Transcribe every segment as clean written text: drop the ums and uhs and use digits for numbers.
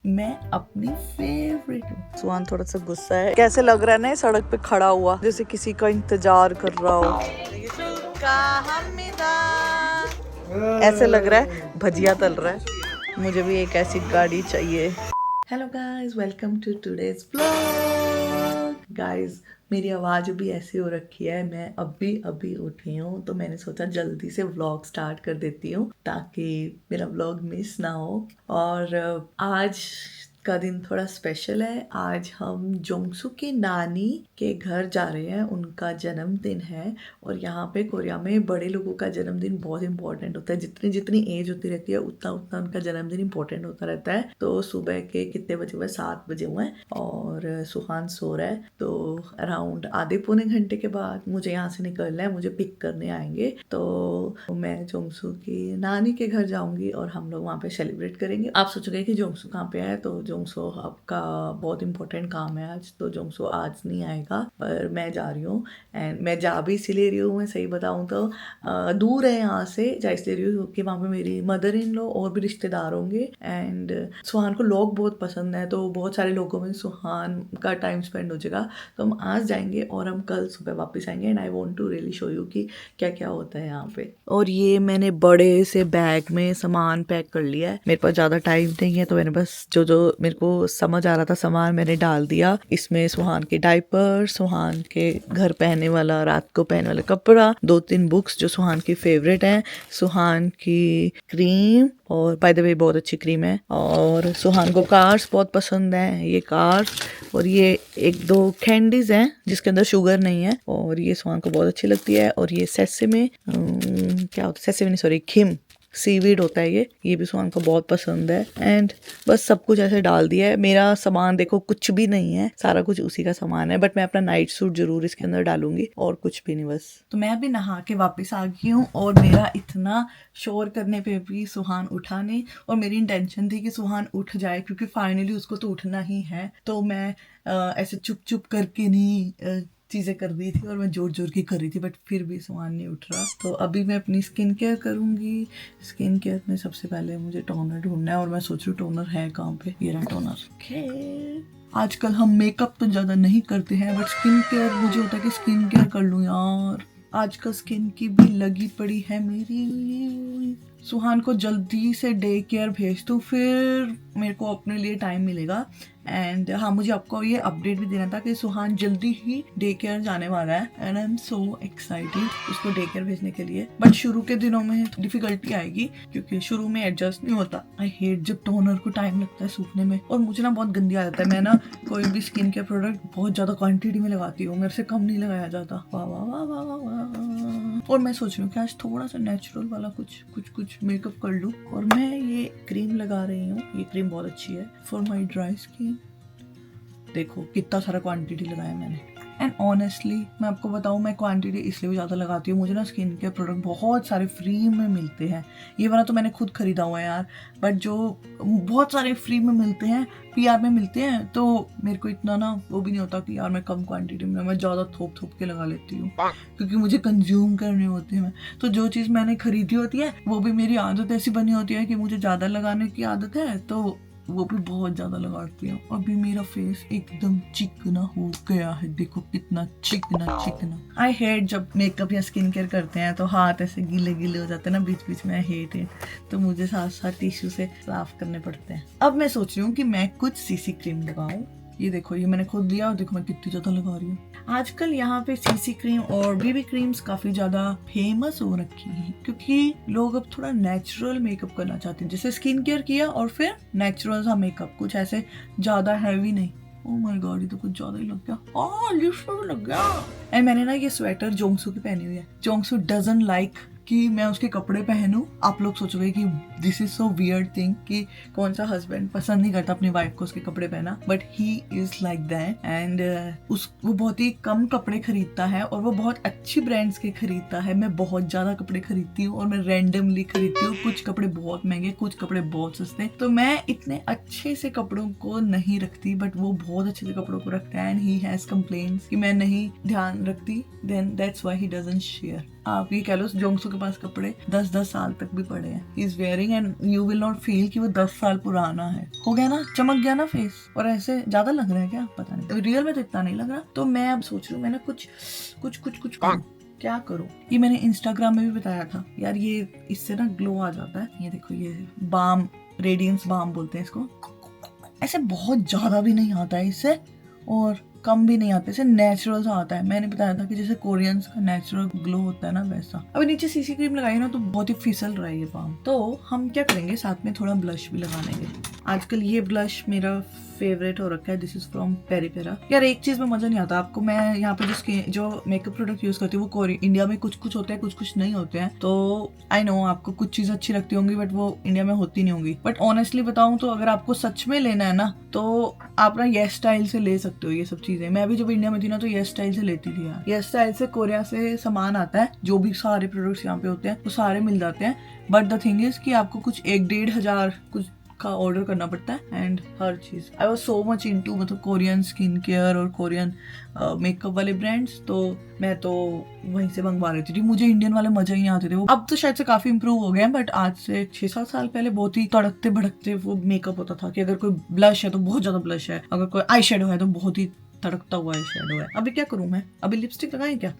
मैं अपनी फेवरेट हूँ। सुहान थोड़ा सा गुस्सा है। कैसे लग रहा है ना सड़क पे खड़ा हुआ, जैसे किसी का इंतजार कर रहा हो। ऐसे लग रहा है भजिया तल रहा है। मुझे भी एक ऐसी गाड़ी चाहिए। Hello guys, welcome to today's vlog. Guys, मेरी आवाज़ भी ऐसी हो रखी है, मैं अभी उठी हूँ, तो मैंने सोचा जल्दी से व्लॉग स्टार्ट कर देती हूँ ताकि मेरा व्लॉग मिस ना हो। और आज का दिन थोड़ा स्पेशल है। आज हम जोंगसू की नानी के घर जा रहे हैं, उनका जन्मदिन है। और यहाँ पे कोरिया में बड़े लोगों का जन्मदिन बहुत इंपॉर्टेंट होता है। जितनी जितनी एज होती रहती है उतना उतना उनका जन्मदिन इंपॉर्टेंट होता रहता है। तो सुबह के कितने बजे हुए, 7 बजे हुए हैं और सुहान सो रहा है। तो अराउंड आधे पौने घंटे के बाद मुझे यहाँ से निकलना है, मुझे पिक करने आएंगे। तो मैं जोंगसू की नानी के घर जाऊंगी और हम लोग वहाँ पे सेलिब्रेट करेंगे। आप सोचोगे कि जोंगसू कहाँ पे है, तो जोंगसू आपका बहुत इंपॉर्टेंट काम है आज, तो जोंगसू आज नहीं आएगा, पर मैं जा रही हूँ। एंड मैं जा भी इसीलिए रही हूँ, मैं सही बताऊँ तो दूर है यहाँ से, जा इसलिए रही हूँ कि वहाँ पे मेरी मदर इन लॉ और भी रिश्तेदार होंगे। एंड सुहान को लोग बहुत पसंद है, तो बहुत सारे लोगों में सुहान का टाइम स्पेंड हो जाएगा। तो हम आज जाएंगे और हम कल सुबह वापस आएंगे। And I want to really show you कि क्या क्या होता है यहाँ पे। और ये मैंने बड़े से बैग में सामान पैक कर लिया है। मेरे पास ज़्यादा टाइम नहीं है, तो मैंने बस जो जो मेरे को समझ आ रहा था सामान मैंने डाल दिया। इसमें सुहान के डायपर, सुहान के घर पहनने वाला, रात को पहनने वाला कपड़ा, 2-3 बुक्स जो सुहान की फेवरेट हैं, सुहान की क्रीम, और बाय द वे बहुत अच्छी क्रीम है। और सुहान को कार्स बहुत पसंद है, ये कार्स, और ये 1-2 कैंडीज हैं जिसके अंदर शुगर नहीं है, और ये सुहान को बहुत अच्छी लगती है। और ये सेसेमे क्या होता है, सेसेमे नहीं सॉरी, खिम सीवीड होता है ये भी सुहान को बहुत पसंद है। एंड बस सब कुछ ऐसे डाल दिया है। मेरा सामान देखो कुछ भी नहीं है, सारा कुछ उसी का सामान है, बट मैं अपना नाइट सूट जरूर इसके अंदर डालूंगी और कुछ भी नहीं बस। तो मैं अभी नहा के वापस आ गई हूँ और मेरा इतना शोर करने पे भी सुहान उठा नहीं। और मेरी इंटेंशन थी कि सुहान उठ जाए क्योंकि फाइनली उसको तो उठना ही है। तो मैं ऐसे चुप चुप करके नहीं चीज़ें कर रही थी, और मैं जोर जोर की कर रही थी, बट फिर भी सुहान नहीं उठ रहा। तो अभी मैं अपनी स्किन केयर करूँगी। स्किन केयर में सबसे पहले मुझे टोनर ढूंढना है, और मैं सोच रही हूँ टोनर है कहाँ पे। ये रहा टोनर। आजकल हम मेकअप तो ज़्यादा नहीं करते हैं, बट स्किन केयर मुझे होता है कि स्किन केयर कर लूँ यार। आजकल स्किन की भी लगी पड़ी है मेरी। सुहान को जल्दी से डे केयर भेज दूँ, फिर मेरे को अपने लिए टाइम मिलेगा। एंड हाँ, मुझे आपको ये अपडेट भी देना था कि सुहान जल्दी ही डे केयर जाने वाला है, and I am so excited उसको डे केयर भेजने के लिए। बट शुरू के दिनों में डिफिकल्टी आएगी क्योंकि शुरू में एडजस्ट नहीं होता। आई हेट जब टोनर को टाइम लगता है सूखने में, और मुझे ना बहुत गंदी आदत है, मैं ना कोई भी स्किन केयर प्रोडक्ट बहुत ज्यादा क्वांटिटी में लगाती हूँ, मेरे से कम नहीं लगाया जाता। वाह वाह वाह वाह वाह वाह। और मैं सोच रही हूँ कि आज थोड़ा सा नेचुरल वाला कुछ मेकअप कर लूँ, और मैं ये क्रीम लगा रही हूँ। ये क्रीम बहुत अच्छी है फॉर माई ड्राई स्किन। देखो कितना सारा क्वांटिटी लगाया मैंने। एंड ऑनेस्टली मैं आपको बताऊँ, मैं क्वांटिटी इसलिए भी ज़्यादा लगाती हूँ, मुझे ना स्किन केयर प्रोडक्ट बहुत सारे फ्री में मिलते हैं। ये वाला तो मैंने खुद खरीदा हुआ है यार, बट जो बहुत सारे फ्री में मिलते हैं, PR में मिलते हैं, तो मेरे को इतना ना वो भी नहीं होता कि यार मैं कम क्वांटिटी में, मैं ज़्यादा थोप के लगा लेती हूँ क्योंकि मुझे कंज्यूम करने होते हैं। तो जो चीज़ मैंने खरीदी होती है वो भी मेरी आदत ऐसी बनी होती है कि मुझे ज़्यादा लगाने की आदत है, तो वो भी बहुत ज्यादा लगाती हूँ। अभी मेरा फेस एकदम चिकना हो गया है, देखो कितना चिकना। आई हेट जब मेकअप या स्किन केयर करते हैं तो हाथ ऐसे गीले गीले हो जाते हैं ना बीच बीच में। आई हेट इट, तो मुझे साथ साथ टिश्यू से साफ करने पड़ते हैं। अब मैं सोच रही हूँ कि मैं कुछ CC क्रीम लगाऊं। ये देखो, ये मैंने खुद लिया और देखो मैं कितनी ज्यादा लगा रही हूँ। आजकल यहाँ पे CC क्रीम और BB क्रीम्स काफी ज्यादा फेमस हो रखी हैं क्योंकि लोग अब थोड़ा नेचुरल मेकअप करना चाहते हैं। जैसे स्किन केयर किया और फिर नेचुरल सा मेकअप, कुछ ऐसे ज्यादा हैवी नहीं। ओह माय गॉड, ये तो कुछ ज्यादा ही लग गया। लिप्स में लग गया। एंड मैंने ना ये स्वेटर जोंगसू की पहनी हुई है। जोंगसू डजंट लाइक कि मैं उसके कपड़े पहनूं। आप लोग सोचोगे कि this is so weird thing कि कौन सा हस्बैंड पसंद नहीं करता अपनी वाइफ को उसके कपड़े पहना, but he is like that. And वो बहुत ही कम कपड़े खरीदता है और वो बहुत अच्छी ब्रांड्स के खरीदता है। मैं बहुत ज्यादा कपड़े खरीदती हूँ और मैं रैंडमली खरीदती हूँ। कुछ कपड़े बहुत महंगे, कुछ कपड़े बहुत सस्ते, तो मैं इतने अच्छे से कपड़ों को नहीं रखती, बट वो बहुत अच्छे से कपड़ों को रखता है। एंड ही हैज कंप्लेन्स कि मैं नहीं ध्यान रखती, then that's why he doesn't share. आप ये कह लो जोंगसू के पास कपड़े 10-10 साल तक भी पड़े हैं। He is wearing colouring and you will not feel कि वो 10 साल पुराना है। हो गया ना, चमक गया ना फेस। और ऐसे ज्यादा लग रहा है क्या पता नहीं, रियल में तो इतना नहीं लग रहा। तो मैं अब सोच रही हूँ मैंने कुछ करूँ, क्या करूँ। ये मैंने इंस्टाग्राम में भी बताया था यार, ये इससे ना ग्लो आ जाता है। ये देखो, ये बाम, रेडियंस बाम बोलते हैं इसको। ऐसे बहुत ज्यादा भी नहीं आता है इससे और कम भी नहीं आता, इसे नेचुरल सा आता है। मैंने बताया था कि जैसे कोरियंस का नेचुरल ग्लो होता है ना, वैसा। अभी नीचे सीसी क्रीम लगाई ना तो बहुत ही फिसल रहा है ये बाम। तो हम क्या करेंगे, साथ में थोड़ा ब्लश भी लगा लेंगे। आजकल ये ब्लश मेरा फेवरेट हो रखा है, दिस इज फ्रॉम पेरीपेरा। यार एक चीज में मजा नहीं आता आपको, मैं यहाँ पे जो मेकअप प्रोडक्ट यूज करती हूँ वो इंडिया में कुछ होते हैं, कुछ नहीं होते हैं। तो आई नो आपको कुछ चीज अच्छी लगती होंगी बट वो इंडिया में होती नहीं होंगी। बट ऑनेस्टली बताऊं तो अगर आपको सच में लेना है ना तो आप ना येस स्टाइल से ले सकते हो ये सब चीजें। मैं भी जब इंडिया में थी ना तो येस स्टाइल से लेती थी यार। येस स्टाइल से कोरिया से सामान आता है, जो भी सारे प्रोडक्ट्स यहाँ पे होते हैं वो सारे मिल जाते हैं। बट द थिंग इज कि आपको कुछ 1-1.5 हजार कुछ का ऑर्डर करना पड़ता है एंड हर चीज। I was so much into मतलब कोरियन स्किन केयर और कोरियन मेकअप वाले ब्रांड्स, तो मैं तो वहीं से मंगवा रही थी। मुझे इंडियन वाले मजा ही नहीं आते थे। वो अब तो शायद से काफी इंप्रूव हो गए हैं, बट आज से 6-7 साल पहले बहुत ही तड़कते भड़कते वो मेकअप होता था कि अगर कोई ब्लश है तो बहुत ज्यादा ब्लश है, अगर कोई आई शेडो है तो बहुत ही तड़कता हुआ आई शेडो है। अभी क्या करूं मैं, अभी लिपस्टिक लगाएं क्या?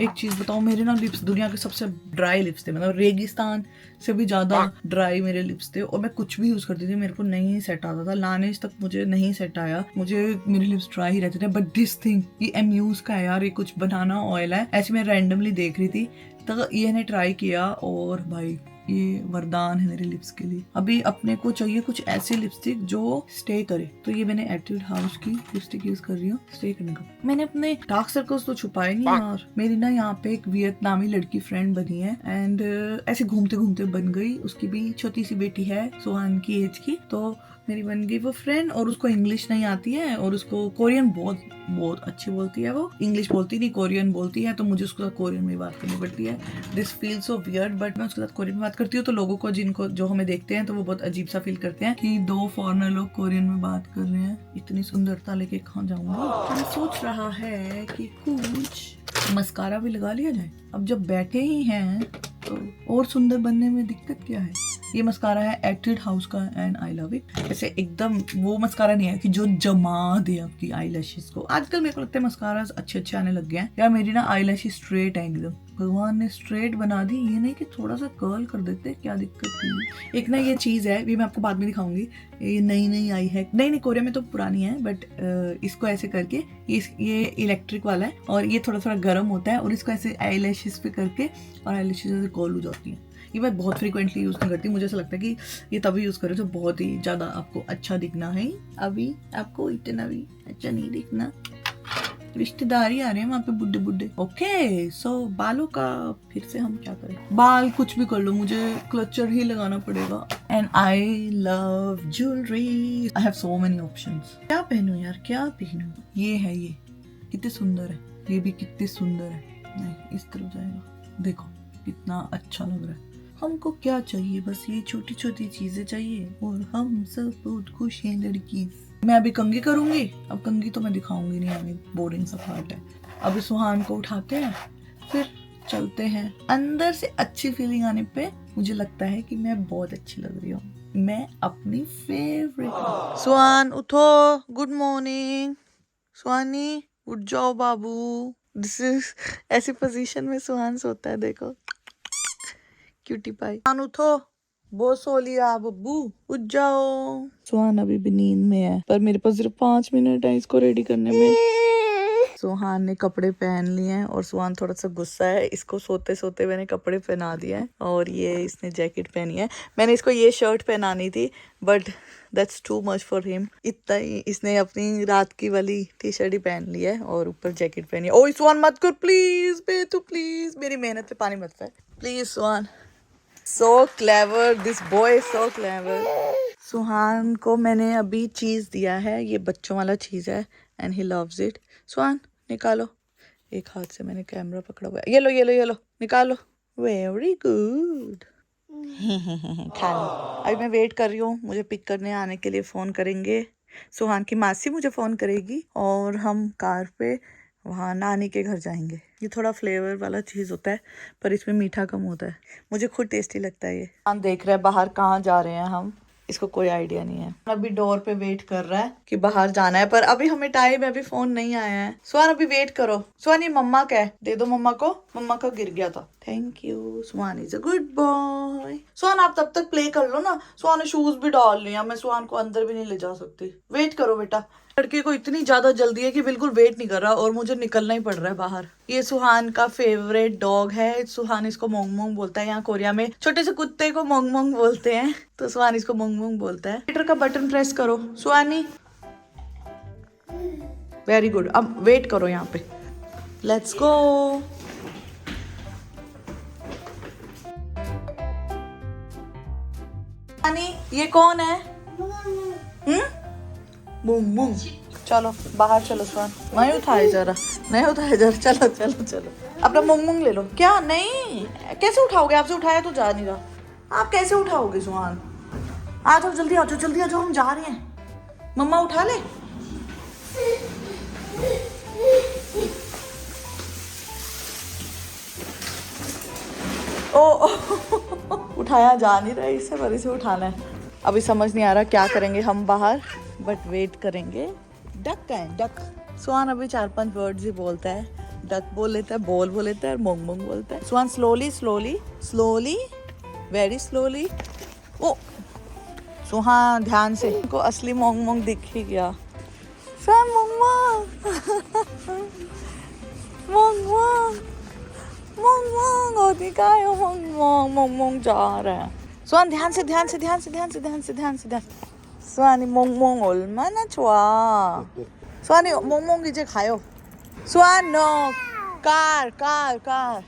एक चीज बताओ, मेरे ना लिप्स दुनिया के सबसे ड्राई लिप्स थे, मतलब रेगिस्तान से भी ज्यादा ड्राई मेरे लिप्स थे। और मैं कुछ भी यूज करती थी मेरे को नहीं सेट आता था, लानेज तक मुझे नहीं सेट आया, मुझे मेरे लिप्स ड्राई ही रहते थे। बट दिस थिंग, ये एम्यूज का है यार, ये कुछ बनाना ऑयल है। ऐसे मैं रैंडमली देख रही थी तो ये ने ट्राई किया और भाई ये वरदान है मेरे लिप्स के लिए। अभी अपने को चाहिए कुछ ऐसी लिपस्टिक जो स्टे करे, तो ये मैंने एट्यूड हाउस की लिपस्टिक यूज कर रही हूँ स्टे करने का। मैंने अपने डार्क सर्कल्स तो छुपाए नहीं यार। मेरी ना यहाँ पे एक वियतनामी लड़की फ्रेंड बनी है एंड ऐसे घूमते घूमते बन गई। उसकी भी छोटी सी बेटी है सुहान की एज की, तो मेरी बन गई वो फ्रेंड। और उसको इंग्लिश नहीं आती है और उसको कोरियन बहुत अच्छी बोलती है। वो इंग्लिश बोलती नहीं, कोरियन बोलती है, तो मुझे उसके साथ कोरियन में बात करनी पड़ती है। This feel so weird, but मैं उसके साथ कोरियन में बात करती हूँ तो लोगों को जो हमें देखते हैं तो वो बहुत अजीब सा फील करते हैं कि 2 फॉरेनर लोग कोरियन में बात कर रहे हैं। इतनी सुंदरता लेके कहाँ जाऊंगा। मैं सोच रहा है कि कुछ मस्कारा भी लगा लिया जाए। अब जब बैठे ही हैं तो और सुंदर बनने में दिक्कत क्या है। ये मस्कारा है एट्यूड हाउस का एंड आई लव इट। ऐसे एकदम वो मस्कारा नहीं है कि जो जमा दे आपकी आई लैशेस को। आजकल मेरे को लगता है मस्कारा अच्छे आने लग गए हैं यार। मेरी ना आई लैशेस स्ट्रेट है एकदम, भगवान ने स्ट्रेट बना दी। ये नहीं कि थोड़ा सा कर्ल कर देते, क्या दिक्कत थी। एक ना ये चीज है, ये मैं आपको बाद में दिखाऊंगी, ये नई आई है, नहीं कोरिया में तो पुरानी है, बट इसको ऐसे करके ये इलेक्ट्रिक वाला है और ये थोड़ा गर्म होता है और इसको ऐसे आई लैशेस पे करके और आई लैशेस ऐसे कर्ल हो जाती है। ये मैं बहुत फ्रीक्वेंटली यूज नहीं करती, मुझे ऐसा लगता है कि ये तभी यूज करो तो बहुत ही ज्यादा आपको अच्छा दिखना है। अभी आपको इतना भी अच्छा नहीं दिखना, रिश्तेदारी आ रहे हैं वहाँ पे बुड्ढे। ओके सो बालों का फिर से हम क्या करें, बाल कुछ भी कर लो, मुझे क्लचर ही लगाना पड़ेगा। And I love jewellery, I have so many options. क्या पहनूं यार, क्या पहनूं। ये है, ये कितने सुंदर है, ये भी कितने सुंदर है। नहीं इस तरफ जाएगा, देखो कितना अच्छा लग रहा है। हमको क्या चाहिए, बस ये छोटी छोटी चीजें चाहिए और हम सब बहुत खुश हैं लड़की। मैं अभी कंघी करूंगी, अब कंघी तो मैं दिखाऊंगी नहीं, अभी बोरिंग सा पार्ट है। अभी सुहान को उठाते हैं फिर चलते हैं। अंदर से अच्छी फीलिंग आने पे मुझे लगता है कि मैं बहुत अच्छी लग रही हूँ, मैं अपनी फेवरेट। सुहान उठो, गुड मॉर्निंग। सुहानी उठ जाओ बाबू। दिस इज ऐसी पोजीशन में सुहान सोता है, देखो क्यूटी पाई। सुहान उठो, बहुत सो लिया बब्बू, उठ जाओ। सुहान अभी भी नींद में है पर मेरे पास सिर्फ 5 मिनट है इसको रेडी करने में। सुहान ने कपड़े पहन लिए हैं और सुहान थोड़ा सा गुस्सा है, इसको सोते सोते मैंने कपड़े पहना दिया है और ये इसने जैकेट पहनी है। मैंने इसको ये शर्ट पहनानी थी but that's too much for him. इतना ही इसने अपनी रात की वाली टी शर्ट ही पहन ली है और ऊपर जैकेट पहनी है। ओ सुहान मत कर प्लीज, बेतू प्लीज, मेरी मेहनत पे पानी मत फेंक please Suhan. So clever, this boy is so clever. सुहान को मैंने अभी चीज दिया है, ये बच्चों वाला चीज है and he loves it. सुहान निकालो, एक हाथ से मैंने कैमरा पकड़ा हुआ है, ये लो निकालो। Very good. खा लो। अभी मैं वेट कर रही हूँ, मुझे पिक करने आने के लिए फोन करेंगे। सुहान की मासी मुझे फोन करेगी और हम कार पे वहाँ नानी के घर जाएंगे। ये थोड़ा फ्लेवर वाला चीज़ होता है पर इसमें मीठा कम होता है, मुझे खुद टेस्टी लगता है ये। हम देख रहे हैं बाहर कहाँ जा रहे हैं हम, इसको कोई आइडिया नहीं है। अभी डोर पे वेट कर रहा है कि बाहर जाना है, पर अभी हमें टाइम है, अभी फोन नहीं आया है। सुहान अभी वेट करो। सुहान ये मम्मा का है, दे दो मम्मा को, मम्मा का गिर गया था। Thank you, Suhaan is a good boy. Suhaan आप तब तक प्ले कर लो ना, सुहान ने शूज भी डाल लिया, मैं सुहान को अंदर भी नहीं ले जा सकती। वेट करो बेटा। लड़के को इतनी ज्यादा जल्दी है कि बिल्कुल वेट नहीं कर रहा और मुझे निकलना ही पड़ रहा है बाहर। ये सुहान का फेवरेट डॉग है। सुहान इसको मोंग मोंग बोलता है। यहाँ कोरिया में छोटे से कुत्ते को मोंग मोंग बोलते हैं, तो सुहान इसको मोंग मोंग बोलता है। मीटर का बटन प्रेस करो सुहानी। Very good. अब वेट करो यहाँ पे। Let's go. ये कौन है? मुंग मुंग। चलो बाहर चलो सुहान। नहीं उठाए जरा, नहीं उठाए जरा। चलो चलो चलो, अपना मुंग मुंग ले लो। क्या नहीं, कैसे उठाओगे? आपसे उठाया तो जा नहीं रहा। आप कैसे उठाओगे सुहान? आ जाओ जल्दी, आ जाओ जल्दी, आ जाओ, हम जा रहे हैं। मम्मा उठा ले। ओ उठाया जा नहीं रहा इससे, पर इसे उठाना है। अभी समझ नहीं आ रहा क्या करेंगे हम बाहर, बट वेट करेंगे। डक का है, डक। सुहान अभी 4-5 वर्ड्स ही बोलता है। डक बोल लेता है, बॉल बोल लेता है और मोंग मोंग बोलता है। Suhaan slowly slowly slowly, very slowly. ओ सुहान ध्यान से, को असली मोंग मोंग दिख ही गया। सुहान मोंग मोंग मोंग मोंग मोंग मोंग होती का है। मोंग मोंग मोंग मोंग जा रहा है। सुहान ध्यान से ध्यान से ध्यान से ध्यान से ध्यान से ध्यान से ध्यान। 수환이 몽몽 얼마나 좋아. 수환이 몽몽 이제 가요. 수환 너 कार कार कार।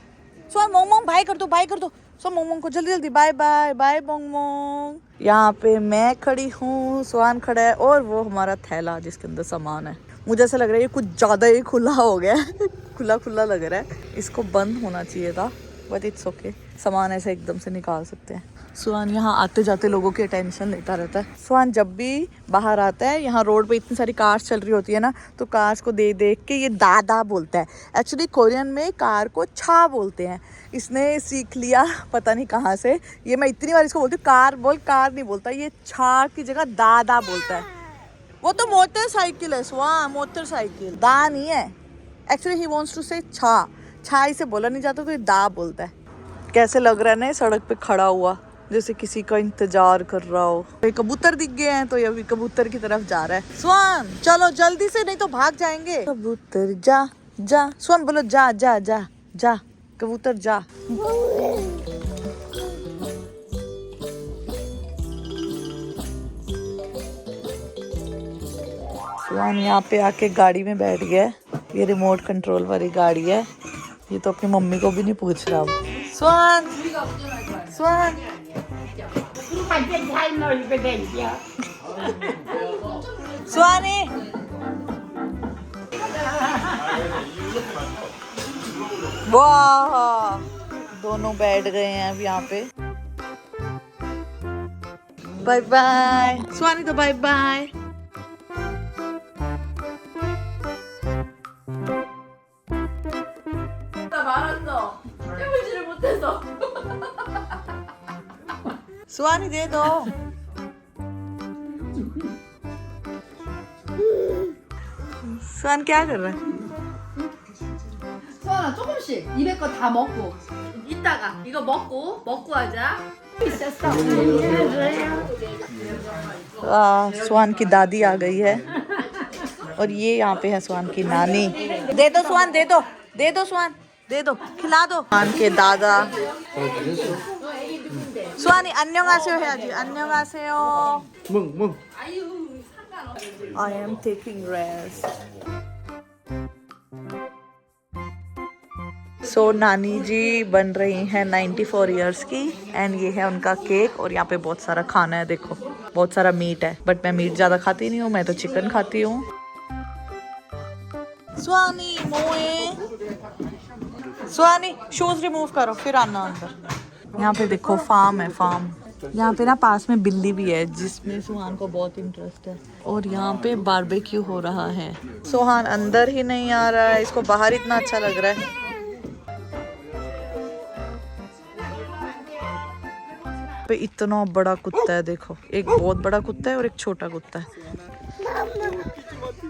सुहान मोंग बाय कर दो, बाय कर दो। सो मोंग को जल्दी जल्दी बाय बाय बाय मोंग। यहाँ पे मैं खड़ी हूँ, सुहान खड़ा है और वो हमारा थैला जिसके अंदर सामान है। मुझे ऐसा लग रहा है ये कुछ ज्यादा ही खुला हो गया है। खुला खुला लग रहा है, इसको बंद होना चाहिए था, बट इट्स ओके। सामान ऐसे एकदम से निकाल सकते हैं। सुहान यहाँ आते जाते लोगों की अटेंशन लेता रहता है। सुहान जब भी बाहर आता है, यहाँ रोड पे इतनी सारी कार्स चल रही होती है ना, तो कार्स को देख देख के ये दादा बोलता है। एक्चुअली कोरियन में कार को छा बोलते हैं। इसने सीख लिया पता नहीं कहाँ से। ये मैं इतनी बार इसको बोलती हूँ कार बोल, कार नहीं बोलता, ये छा की जगह दादा बोलता है। वो तो मोटरसाइकिल है सुहान, मोटरसाइकिल, दा नहीं है। एक्चुअली ही वांट्स टू से छा, छा इसे बोला नहीं जाता तो ये दा बोलता है। कैसे लग रहा है ना सड़क पे खड़ा हुआ, जैसे किसी का इंतजार कर रहा हो। तो कबूतर दिख गए हैं तो ये अभी कबूतर की तरफ जा रहा है। सुहान चलो जल्दी से, नहीं तो भाग जाएंगे। कबूतर जा जा, सुहान बोलो जा जा जा जा, कबूतर जा। सुहान यहाँ पे आके गाड़ी में बैठ गया है। ये रिमोट कंट्रोल वाली गाड़ी है। ये तो अपनी मम्मी को भी नहीं पूछ रहा। सुहान सुहान सुहानी वाह, दोनों बैठ गए हैं अब यहाँ पे। बाय बाय सुहानी, तो बाय बाय। सुहानी दे दो। सुहान क्या कर रहा है? 수환아 조금씩 입에 거 다 먹고 이따가 이거 먹고 하자. सुहान की दादी आ गई है और ये यहाँ पे है सुहान की नानी। दे दो सुहान, दे दो, दे दो सुहान, दे दो, खिला दो। सुहान के दादा। सुहानी 안녕하세요 해야지। 안녕하세요. 멍. I am taking rest. सो नानी जी बन रही हैं 94 इयर्स की, एंड ये है उनका केक। और यहाँ पे बहुत सारा खाना है, देखो बहुत सारा मीट है, बट मैं मीट ज्यादा खाती नहीं हूँ, मैं तो चिकन खाती हूँ। सुहानी मोए, सुहानी शूज रिमूव करो फिर आना अंदर। यहाँ पे देखो फार्म है, फार्म। यहाँ पे ना पास में बिल्ली भी है जिसमें सुहान को बहुत इंटरेस्ट है। और यहाँ पे बारबेक्यू हो रहा है। सुहान अंदर ही नहीं आ रहा है, इसको बाहर इतना अच्छा लग रहा है। पे इतना बड़ा कुत्ता है, देखो एक बहुत बड़ा कुत्ता है और एक छोटा कुत्ता है।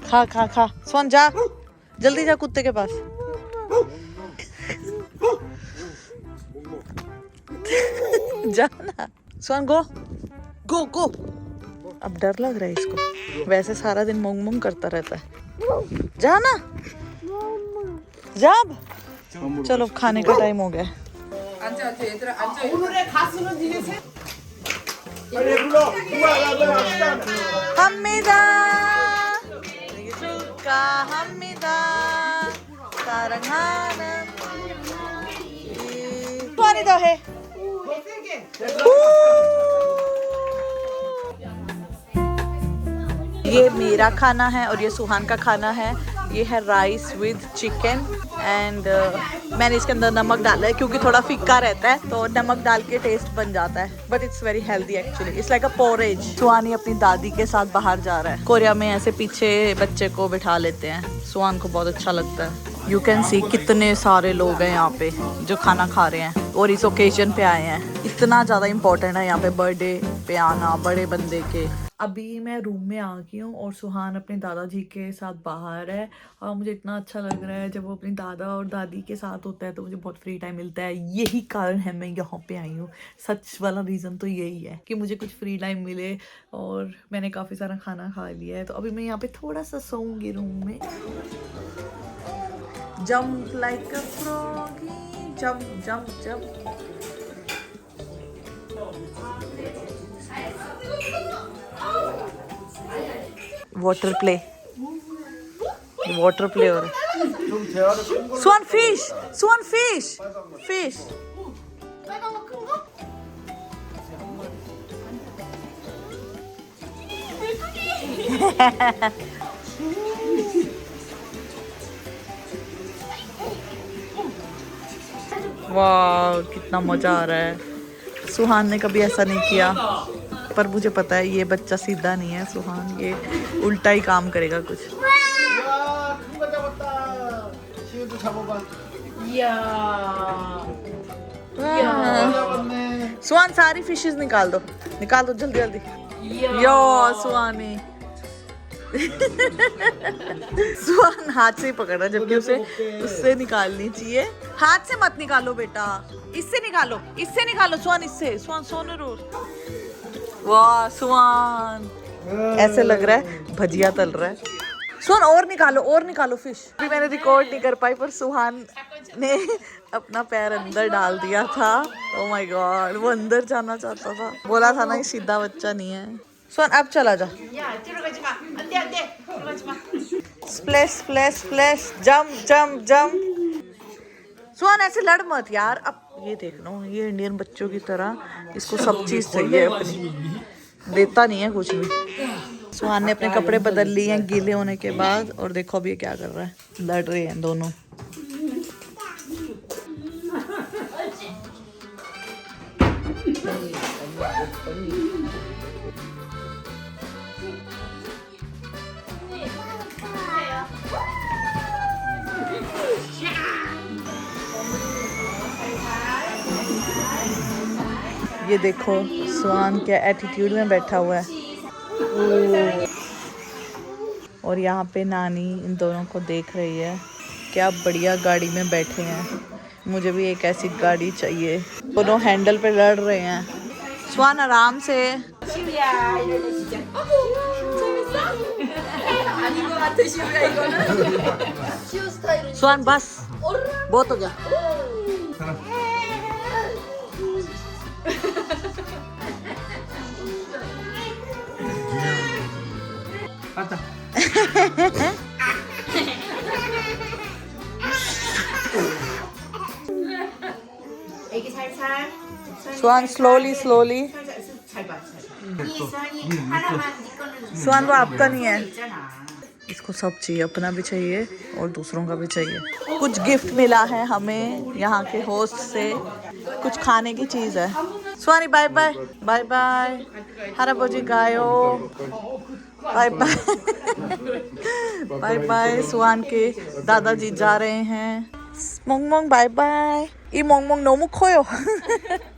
खा खा खा सुहान, जा जल्दी जा कुत्ते के पास। जाना सुहान, गो गो गो। अब डर लग रहा है इसको, वैसे सारा दिन मोंग मोंग करता रहता है। जाना जाब। चलो खाने का टाइम हो गया। हम्मिदा हम्मिदा 사랑하는 수환이 더 해. ये मेरा खाना है और ये सुहान का खाना है। ये है राइस विद चिकन एंड मैंने इसके अंदर नमक डाला है क्योंकि थोड़ा फीका रहता है तो नमक डाल के टेस्ट बन जाता है। But it's very healthy actually, it's like a porridge. Suhani अपनी दादी के साथ बाहर जा रहा है। कोरिया में ऐसे पीछे बच्चे को बिठा लेते हैं, सुहान को बहुत अच्छा लगता है। यू कैन सी कितने सारे लोग हैं यहाँ पे जो खाना खा रहे हैं और इस ओकेजन पे आए हैं। इतना ज़्यादा इम्पोर्टेंट है यहाँ पे बर्थडे पे आना बड़े बंदे के। अभी मैं रूम में आ गई हूँ और सुहान अपने दादाजी के साथ बाहर है और मुझे इतना अच्छा लग रहा है। जब वो अपनी दादा और दादी के साथ होता है तो मुझे बहुत फ्री टाइम मिलता है। यही कारण है मैं यहाँ पे आई हूँ। सच वाला रीज़न तो यही है कि मुझे कुछ फ्री टाइम मिले और मैंने काफ़ी सारा खाना खा लिया है तो अभी मैं यहाँ पे थोड़ा सा सोऊंगी रूम में। जंप लाइक अ froggy, jump jump jump. Water play हो रहा है। स्वान फिश, स्वान फिश, फिश। वाह कितना मजा आ रहा है। सुहान ने कभी ऐसा नहीं किया पर मुझे पता है ये बच्चा सीधा नहीं है। सुहान ये उल्टा ही काम करेगा कुछ। सुहान सारी फिशेस निकाल दो जल्दी जल्दी। यो सुहानी सुहान हाथ से ही पकड़ रहा है जबकि उसे उससे निकालनी चाहिए। हाथ से मत निकालो बेटा, इससे निकालो सुहान, इससे सुहान सोनू रोज। वाह सुहान ऐसे लग रहा है भजिया तल रहा है। सुहान और निकालो फिश। अभी मैंने रिकॉर्ड नहीं कर पाई पर सुहान ने अपना पैर अंदर डाल दिया था। ओह माय गॉड, वो अंदर जाना चाहता था। बोला था ना ये सीधा बच्चा नहीं है। सुहान अब चला जा। Splash splash splash, jump jump jump. Suhaan ऐसे लड़ मत यार। अब ये देख लो, ये इंडियन बच्चों की तरह इसको सब चीज चाहिए अपनी, देता नहीं है कुछ भी। सुहान ने अपने कपड़े बदल लिए हैं गीले होने के बाद और देखो अभी ये क्या कर रहा है। लड़ रहे हैं दोनों। ये देखो सुहान क्या एटीट्यूड में बैठा हुआ है। और यहाँ पे नानी इन दोनों को देख रही है। क्या बढ़िया गाड़ी में बैठे हैं। मुझे भी एक ऐसी गाड़ी चाहिए। दोनों हैंडल पे लड़ रहे हैं। सुहान आराम से। सुहान बस बहुत हो गया। सुहान स्लोली स्लोली। सुहान वो आपका नहीं है, इसको सब चाहिए, अपना भी चाहिए और दूसरों का भी चाहिए। कुछ गिफ्ट मिला है हमें यहाँ के होस्ट से, कुछ खाने की चीज़ है। 수환이 바이바이. 바이바이. 할아버지 가요. बाय बाय बाय 수환 के दादाजी जा रहे हैं. 멍멍 바이바이. 이 멍멍 너무 커요.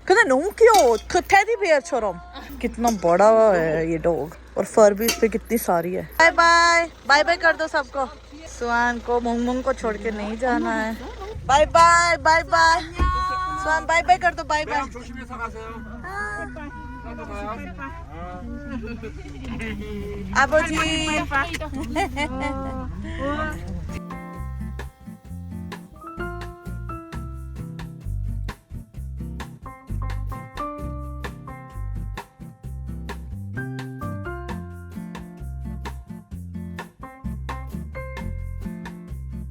근데 너무 귀여워. 그 테디베어처럼. कितना बड़ा है ये डॉग और फर भी इस पे कितनी सारी है. Bye bye. बाय बाय कर दो सबको. सुहान को 멍멍 को छोड़ के नहीं जाना है. Bye bye bye bye. Suhaan bye bye कर दो. Bye bye. 조심해서 가세요. 아버지.